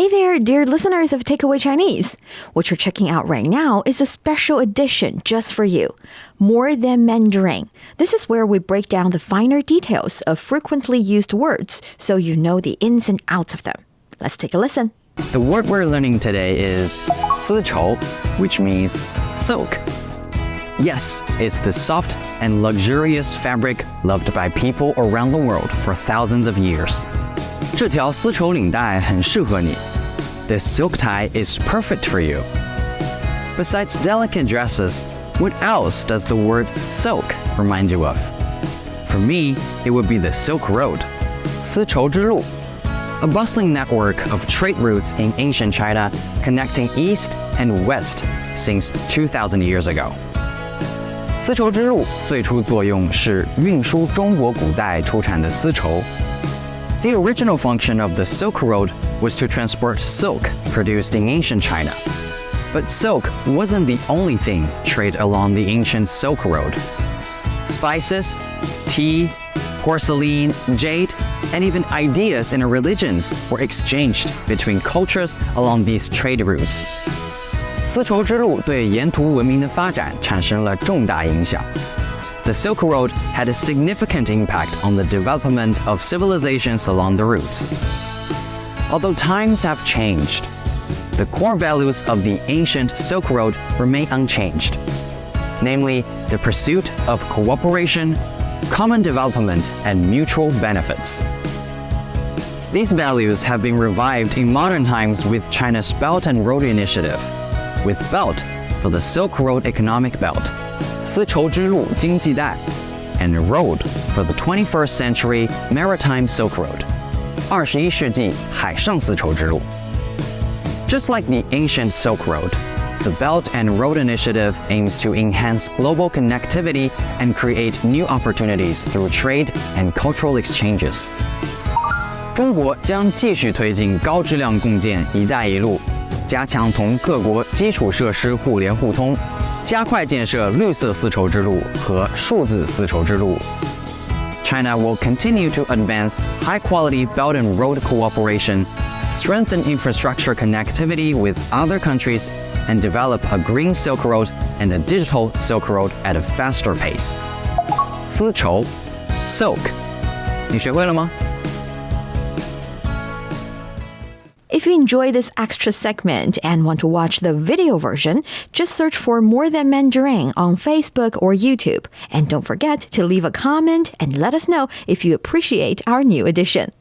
Hey there, dear listeners of Takeaway Chinese. What you're checking out right now is a special edition just for you. More Than Mandarin. This is where we break down the finer details of frequently used words so you know the ins and outs of them. Let's take a listen. The word we're learning today is 丝绸, which means silk. Yes, it's the soft and luxurious fabric loved by people around the world for thousands of years. 这条丝绸领带很适合你. This silk tie is perfect for you. Besides delicate dresses, what else does the word silk remind you of? For me, it would be the Silk Road, 丝绸之路, a bustling network of trade routes in ancient China connecting east and west since 2,000 years ago. 丝绸之路最初作用是运输中国古代出产的丝绸. The original function of the Silk Road was to transport silk produced in ancient China. But silk wasn't the only thing traded along the ancient Silk Road. Spices, tea, porcelain, jade, and even ideas and religions were exchanged between cultures along these trade routes. 丝绸之路对沿途文明的发展产生了重大影响. The Silk Road had a significant impact on the development of civilizations along the routes. Although times have changed, the core values of the ancient Silk Road remain unchanged, namely the pursuit of cooperation, common development, and mutual benefits. These values have been revived in modern times with China's Belt and Road Initiative, with Belt for the Silk Road Economic Belt, 丝绸之路经济带, and Road for the 21st century Maritime Silk Road, 21世纪海上丝绸之路. Just like the ancient Silk Road, the Belt and Road Initiative aims to enhance global connectivity and create new opportunities through trade and cultural exchanges. 中国将继续推进高质量共建“一带一路”，加强同各国基础设施互联互通，加快建设绿色丝绸之路和数字丝绸之路。China will continue to advance high-quality Belt and Road cooperation, strengthen infrastructure connectivity with other countries, and develop a green Silk Road and a digital Silk Road at a faster pace. 丝绸 silk 你学会了吗？ If you enjoy this extra segment and want to watch the video version, just search for More Than Mandarin on Facebook or YouTube. And don't forget to leave a comment and let us know if you appreciate our new edition.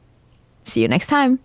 See you next time.